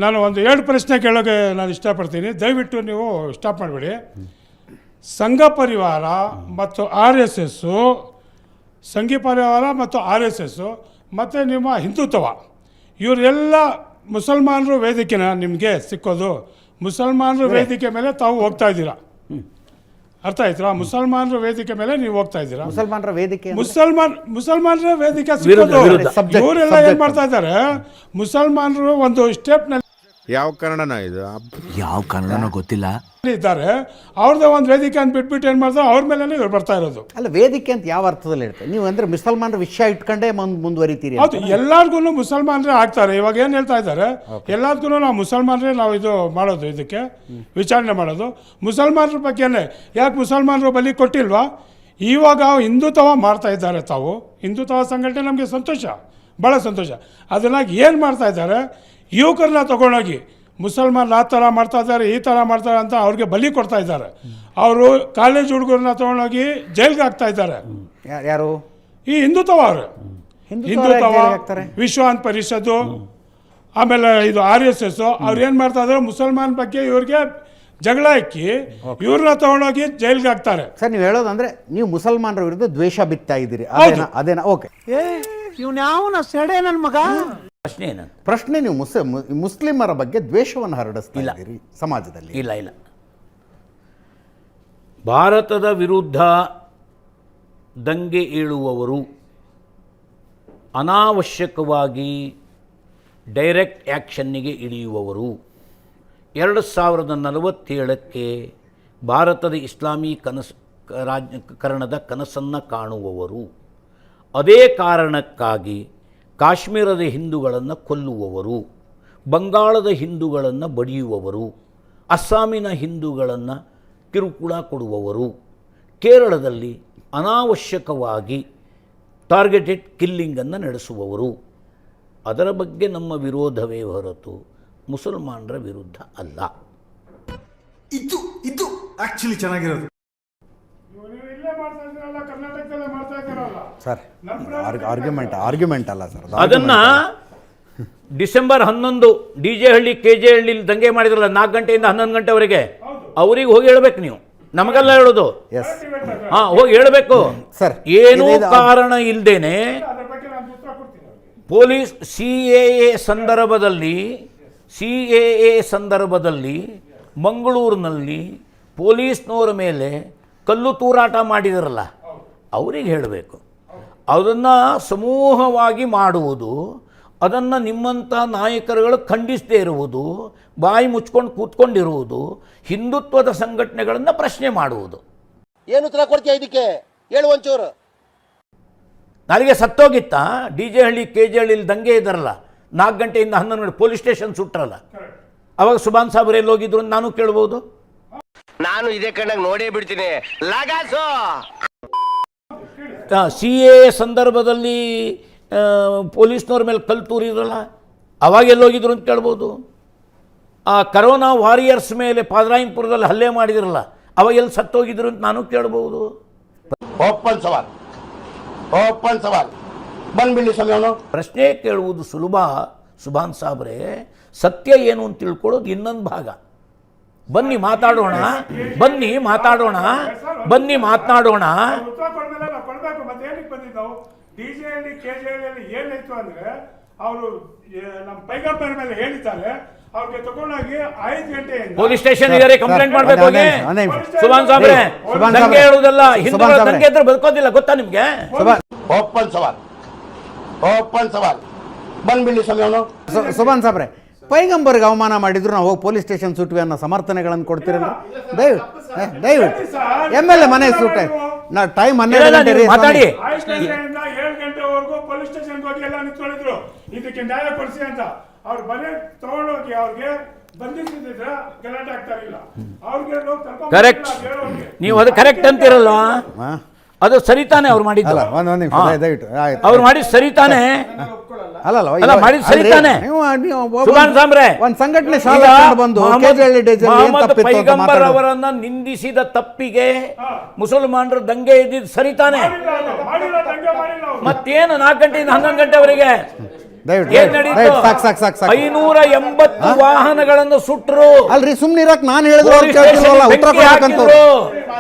ನಾನು ಒಂದು 2 ಪ್ರಶ್ನೆ ಕೇಳೋಕ್ಕೆ ನಾನು ಇಷ್ಟಪಡ್ತೀನಿ. ದಯವಿಟ್ಟು ನೀವು ಸ್ಟಾಪ್ ಮಾಡಬೇಡಿ. ಸಂಘ ಪರಿವಾರ ಮತ್ತು RSS, ಸಂಘ ಪರಿವಾರ ಮತ್ತು RSS ಮತ್ತು ನಿಮ್ಮ ಹಿಂದುತ್ವ, ಇವರೆಲ್ಲ ಮುಸಲ್ಮಾನರು ವೇದಿಕೆನ ನಿಮಗೆ ಸಿಕ್ಕೋದು. ಮುಸಲ್ಮಾನರ ವೇದಿಕೆ ಮೇಲೆ ತಾವು ಹೋಗ್ತಾ ಇದ್ದೀರಾ, ಅರ್ಥ ಆಯ್ತಾ? ಮುಸಲ್ಮಾನರ ವೇದಿಕೆ ಮೇಲೆ ನೀವು ಹೋಗ್ತಾ ಇದ್ದೀರಾ. ಮುಸಲ್ಮಾನರ ವೇದಿಕೆ ಮುಸಲ್ಮಾನರ ವೇದಿಕೆ ಸಿಕ್ಕೋದು. ಇವರೆಲ್ಲ ಏನು ಮಾಡ್ತಾ ಇದ್ದಾರೆ, ಮುಸಲ್ಮಾನರು ಒಂದು ಸ್ಟೆಪ್ನಲ್ಲಿ, ಯಾವ ಕನ್ನಡನ ಇದು, ಯಾವ ಕನ್ನಡನೋ ಗೊತ್ತಿಲ್ಲ, ಇದ್ದಾರೆ. ಅವ್ರದ್ದೇ ಒಂದು ವೇದಿಕೆ ಅಂತ ಬಿಟ್ಬಿಟ್ಟು ಏನು ಮಾಡ್ತಾರೆ, ಅವ್ರ ಮೇಲೆ ಇವ್ರು ಬರ್ತಾ ಇರೋದು. ಅಲ್ಲ, ವೇದಿಕೆ ಅಂತ ಯಾವ ಅರ್ಥದಲ್ಲಿ ಇರ್ತದೆ? ನೀವು ಅಂದ್ರೆ ಮುಸಲ್ಮಾನರ ವಿಷಯ ಇಟ್ಕೊಂಡೇ ಮುಂದುವರಿತೀರಿ? ಹೌದು, ಎಲ್ಲರಿಗೂ ಮುಸಲ್ಮಾನರೇ ಆಗ್ತಾರೆ. ಇವಾಗ ಏನು ಹೇಳ್ತಾ ಇದ್ದಾರೆ, ಎಲ್ಲರಿಗೂ ನಾವು ಮುಸಲ್ಮಾನರೇ ನಾವು ಇದು ಮಾಡೋದು, ಇದಕ್ಕೆ ವಿಚಾರಣೆ ಮಾಡೋದು ಮುಸಲ್ಮಾನರ ಬಗ್ಗೆನೇ. ಯಾಕೆ ಮುಸಲ್ಮಾನರು ಬಲಿ ಕೊಟ್ಟಿಲ್ವಾ? ಇವಾಗ ಹಿಂದುತ್ವ ಮಾಡ್ತಾ ಇದ್ದಾರೆ ತಾವು. ಹಿಂದುತ್ವ ಸಂಘಟನೆ ನಮಗೆ ಸಂತೋಷ, ಭಾಳ ಸಂತೋಷ. ಅದನ್ನ ಏನು ಮಾಡ್ತಾ ಇದ್ದಾರೆ, ಯುವಕರನ್ನ ತಗೊಂಡೋಗಿ ಮುಸಲ್ಮಾನ್ ಆ ಥರ ಮಾಡ್ತಾ ಇದ್ದಾರೆ, ಈ ಥರ ಮಾಡ್ತಾರೆ ಅಂತ ಅವ್ರಿಗೆ ಬಲಿ ಕೊಡ್ತಾ ಇದ್ದಾರೆ. ಅವರು ಕಾಲೇಜ್ ಹುಡುಗರನ್ನ ತಗೊಂಡೋಗಿ ಜೈಲ್ಗೆ ಹಾಕ್ತಾ ಇದ್ದಾರೆ. ಯಾರು? ಈ ಹಿಂದುತ್ವ ಅವರು. ಹಿಂದುತ್ವ, ವಿಶ್ವ ಪರಿಷತ್ತು, ಆಮೇಲೆ ಇದು RSS ಅವ್ರು ಏನು ಮಾಡ್ತಾ ಇದ್ದಾರೆ, ಮುಸಲ್ಮಾನ್ ಬಗ್ಗೆ ಇವ್ರಿಗೆ ಜಗಳ ಹಾಕಿ ಇವ್ರನ್ನ ತಗೊಂಡೋಗಿ ಜೈಲ್ಗೆ ಹಾಕ್ತಾರೆ. ಸರ್, ನೀವು ಹೇಳೋದಂದ್ರೆ ನೀವು ಮುಸಲ್ಮಾನರ ವಿರುದ್ಧ ದ್ವೇಷ ಬಿತ್ತಾ ಇದ್ದೀರಿ, ಅದೇನಾ? ಓಕೆ. ಇವ್ನ ಸೆಡೆ ನನ್ನ ಮಗ. ಪ್ರಶ್ನೆ ಏನಂತ? ಪ್ರಶ್ನೆ, ನೀವು ಮುಸ್ಲಿಮರ ಬಗ್ಗೆ ದ್ವೇಷವನ್ನು ಹರಡಿಸ್ತಾ ಇದ್ದೀರಿ ಸಮಾಜದಲ್ಲಿ? ಇಲ್ಲ. ಭಾರತದ ವಿರುದ್ಧ ದಂಗೆ ಏಳುವವರು ಅನಾವಶ್ಯಕವಾಗಿ ಡೈರೆಕ್ಟ್ ಆ್ಯಕ್ಷನ್ನಿಗೆ ಇಳಿಯುವವರು, 2047ಕ್ಕೆ ಭಾರತದ ಇಸ್ಲಾಮೀ ರಾಜಕರಣದ ಕನಸನ್ನು ಕಾಣುವವರು, ಅದೇ ಕಾರಣಕ್ಕಾಗಿ ಕಾಶ್ಮೀರದ ಹಿಂದೂಗಳನ್ನು ಕೊಲ್ಲುವವರು, ಬಂಗಾಳದ ಹಿಂದೂಗಳನ್ನು ಬಡಿಯುವವರು, ಅಸ್ಸಾಮಿನ ಹಿಂದೂಗಳನ್ನು ಕಿರುಕುಳ ಕೊಡುವವರು, ಕೇರಳದಲ್ಲಿ ಅನಾವಶ್ಯಕವಾಗಿ ಟಾರ್ಗೆಟೆಡ್ ಕಿಲ್ಲಿಂಗನ್ನು ನಡೆಸುವವರು. ಅದರ ಬಗ್ಗೆ ನಮ್ಮ ವಿರೋಧವೇ ಹೊರತು ಮುಸಲ್ಮಾನರ ವಿರುದ್ಧ ಅಲ್ಲ. ಇದು ಆಕ್ಚುಲಿ ಚೆನ್ನಾಗಿರೋದು. ಸರ್, ಆರ್ಗ್ಯುಮೆಂಟ್ ಅಲ್ಲ ಸರ್, ಅದನ್ನ ಡಿಸೆಂಬರ್ 11 DJ ಹಳ್ಳಿ KJ ಹಳ್ಳಿಲಿ ದಂಗೆ ಮಾಡಿದ್ರಲ್ಲ, 4 ಗಂಟೆಯಿಂದ 11 ಗಂಟೆವರೆಗೆ, ಅವ್ರಿಗೆ ಹೋಗಿ ಹೇಳ್ಬೇಕು. ನೀವು ನಮಗೆಲ್ಲ ಹೇಳೋದು, ಹೋಗಿ ಹೇಳ್ಬೇಕು ಸರ್. ಏನೂ ಕಾರಣ ಇಲ್ದೇನೆ ಪೊಲೀಸ್ CAA ಸಂದರ್ಭದಲ್ಲಿ ಮಂಗಳೂರಿನಲ್ಲಿ ಪೊಲೀಸ್ನವರ ಮೇಲೆ ಕಲ್ಲು ತೂರಾಟ ಮಾಡಿದಾರಲ್ಲ, ಅವ್ರಿಗೆ ಹೇಳಬೇಕು. ಅದನ್ನು ಸಮೂಹವಾಗಿ ಮಾಡುವುದು, ಅದನ್ನು ನಿಮ್ಮಂಥ ನಾಯಕರುಗಳು ಖಂಡಿಸದೇ ಇರುವುದು, ಬಾಯಿ ಮುಚ್ಕೊಂಡು ಕೂತ್ಕೊಂಡಿರುವುದು, ಹಿಂದುತ್ವದ ಸಂಘಟನೆಗಳನ್ನು ಪ್ರಶ್ನೆ ಮಾಡುವುದು. ಏನು ಉತ್ತರ ಕೊಡ್ತೀಯ ಇದಕ್ಕೆ? ಹೇಳು ಒಂಚೂರು. ನಾಳೆಗೆ ಸತ್ತೋಗಿತ್ತಾ? DJ ಹಳ್ಳಿ KJ ಹಳ್ಳಿಲಿ ದಂಗೆ ಇದ್ದಾರಲ್ಲ, 4 ಗಂಟೆಯಿಂದ 11 ಗಂಟೆ ಪೊಲೀಸ್ ಸ್ಟೇಷನ್ ಸುಟ್ರಲ್ಲ, ಅವಾಗ ಸುಭಾನ್ ಸಾಬ್ರು ಎಲ್ಲಿ ಹೋಗಿದ್ರು ಅಂತ ನಾನು ಕೇಳ್ಬೋದು. ನಾನು ಇದೇ ಕಣ್ಣಾಗ ನೋಡೇ ಬಿಡ್ತೀನಿ. ಲಾಗಾಸು CAA ಸಂದರ್ಭದಲ್ಲಿ ಪೊಲೀಸ್ನವ್ರ ಮೇಲೆ ಕಲ್ಲು ತೂರಿದ್ರಲ್ಲ, ಅವಾಗ ಎಲ್ಲೋಗಿದ್ರು ಅಂತ ಕೇಳ್ಬೋದು. ಆ ಕರೋನಾ ವಾರಿಯರ್ಸ್ ಮೇಲೆ ಪಾದರಾಯಂಪುರದಲ್ಲಿ ಹಲ್ಲೆ ಮಾಡಿದ್ರಲ್ಲ, ಅವಾಗ ಎಲ್ಲಿ ಸತ್ತೋಗಿದ್ರು ಅಂತ ನಾನು ಕೇಳ್ಬೋದು. ಓಪನ್ ಸವಾಲ್ ಬಂದ್ಬಿಡಿ ಸಮಯವನು. ಪ್ರಶ್ನೆ ಕೇಳುವುದು ಸುಲಭ ಸುಭಾನ್ ಸಾಬ್ರೆ, ಸತ್ಯ ಏನು ಅಂತ ತಿಳ್ಕೊಳ್ಳೋದು ಇನ್ನೊಂದು ಭಾಗ. ಬನ್ನಿ ಮಾತಾಡೋಣ. DJ ಹಳ್ಳಿ KJ ಹಳ್ಳಿಯಲ್ಲಿ ಏನಾಯ್ತು ಅಂದ್ರೆ, ಅವರು ನಮ್ಮ ಪೈಗಂಬರ್ ಮೇಲೆ ಹೇಳಿದ್ದಾರೆ, ಅವ್ರಿಗೆ ತಗೊಂಡೋಗಿ 5 ಗಂಟೆಯಿಂದ ಪೊಲೀಸ್ ಸ್ಟೇಷನ್ ಇದ್ದಾರೆ, ಕಂಪ್ಲೇಂಟ್ ಮಾಡಬೇಕು. ಸುಭಾನ್ ಸಾಬ್ರೆ, ದಂಗೆ ಹೇಳುವುದಲ್ಲ, ಹಿಂದೂಗಳ ದಂಗೆ ಇದ್ರೆ ಬದುಕೋದಿಲ್ಲ, ಗೊತ್ತಾ ನಿಮ್ಗೆ? ಓಪನ್ ಸವಾಲ್ ಬಂದ್ಬಿಡಿ ಸಮಯವನು. ಸುಭಾನ್ ಸಾಬ್ರೆ, ಪೈಗಂಬರ್ಗೆ ಅವಮಾನ ಮಾಡಿದ್ರು ನಾವು ಹೋಗಿ ಪೊಲೀಸ್ ಸ್ಟೇಷನ್ ಸುಟ್ವಿ ಅನ್ನೋ ಸಮರ್ಥನೆಗಳನ್ನು ಕೊಡ್ತೀರಲ್ಲ? ದಯವಿಟ್ಟು MLA ಮನೆ ಸುಟ್ಟೆ ನಾ ಟೈಮ್ 12 ಗಂಟೆ ಮಾತಾಡಿ. 7 ಗಂಟೆವರೆಗೂ ಪೊಲೀಸ್ ಸ್ಟೇಷನ್ ಹೋಗಿ ಎಲ್ಲ ನಿಂತ್ಕೊಂಡಿದ್ರು, ಇದಕ್ಕೆ ನ್ಯಾಯ ಕೊಡಿಸಿ ಅಂತ. ಅವ್ರು ಬರೀ ತಗೊಂಡೋಗಿ ಅವ್ರಿಗೆ ಬಂಧಿಸಿದ್ರೆ ಗಲಾಟೆ ಆಗ್ತಾ ಇಲ್ಲ. ಅವ್ರಿಗೆ ಕರೆಕ್ಟ್, ನೀವು ಅದು ಕರೆಕ್ಟ್ ಅಂತಿರಲ್ವಾ? ಅದು ಸರಿತಾನೆ ಅವ್ರು ಮಾಡಿದ್ದು. ಅವ್ರು ಮಾಡಿದ್ ಸರಿತಾನೆ. ಮಾಡಿದ್ ಸರಿತಾನೆ. ಸುಭಾನ್ ಸಾಬ್ರೆ, ಒಂದು ಸಂಘಟನೆ ಪೈಗಂಬರ್ ಅವರನ್ನ ನಿಂದಿಸಿದ ತಪ್ಪಿಗೆ ಮುಸಲ್ಮಾನರು ದಂಗೆ ಇದ್ದಿದ್ದು ಸರಿತಾನೆ. ಮತ್ತೇನು 4 ಗಂಟೆಯಿಂದ 11 ಗಂಟೆವರೆಗೆ ದಯವಿಟ್ಟು ಏನ್ ನಡೀತು? ಸಾಕು 580 ವಾಹನಗಳನ್ನು ಸುಟ್ಟರು. ಅಲ್ರಿ ಸುಮ್ನೆ ಇರಕ್ ನಾನು ಹೇಳಿದ್ರು ಅವ್ರು ಪೊಲೀಸ್ ಕೇಳ್ತಿಲ್ವಲ್ಲ, ಸ್ಟೇಷನ್ಗೆ ಉತ್ತರ ಬೆಂಕಿ ಕೊಡ್ಬೇಕಂತವ್ರು.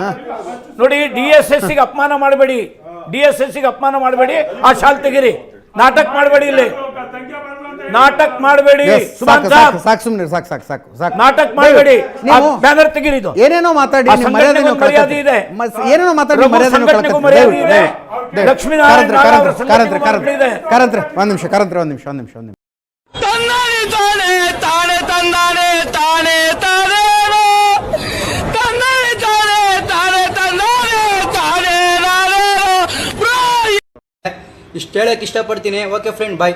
ಹಾಕಿದ್ರು. ನೋಡಿ, DSS ಗೆ ಅಪಮಾನ ಮಾಡಬೇಡಿ, DSS ಗೆ ಅಪಮಾನ ಮಾಡಬೇಡಿ. ಆ ಶಾಲ್ ತೆಗಿರಿ, ನಾಟಕ ಮಾಡಬೇಡಿ, ಇಲ್ಲಿ ನಾಟಕ ಮಾಡಬೇಡಿ. ಸುಮಂತ್ ಸಾಬ್, ಸಾಕು ಸುಮ್ನೆ ಸಾಕು ನಾಟಕ ಮಾಡಬೇಡಿ. ನೀವು ಬ್ಯಾನರ್ ತೆಗಿರಿ. ಇದು ಏನೇನೋ ಮಾತಾಡಿ ಆ ನಿಮ್ಮ ಸಂಘಟನೆಗೂ ಮರ್ಯಾದೆನೂ ಮರ್ಯಾದೆ ಇದೆ. ಏನೇನೋ ಮಾತಾಡಿ ರಘು ಮರ್ಯಾದೆನೂ ಸಂಘಟನೆಗೂ ಕಳ್ಕೊತೀರಿ. ಮರ್ಯಾದೆ ಇದೆ. ದಯವಿಟ್ಟು ಲಕ್ಷ್ಮೀನಾರಾಯಣ ನಾರಾಯಣ ಅವರ ಸಂಘಟನೆಗೂ ಮರ್ಯಾದೆ ಇದೆ. ಕರಂತ್ರೆ ಒಂದ್ ನಿಮಿಷ ತಂದಾನೆ ತಾನೆ ತಾನೆ ತಂದಾನೆ ತಾನೆ ತಾನೆ ತಂದಾನೆ ತಾನೆ ತಾನೆ ತಂದಾನೆ ತಾನೆ ನಾನೇ ಇಷ್ಟು ಹೇಳಕ್ಕೆ ಇಷ್ಟಪಡ್ತೀನಿ. ಓಕೆ ಫ್ರೆಂಡ್, ಬಾಯ್.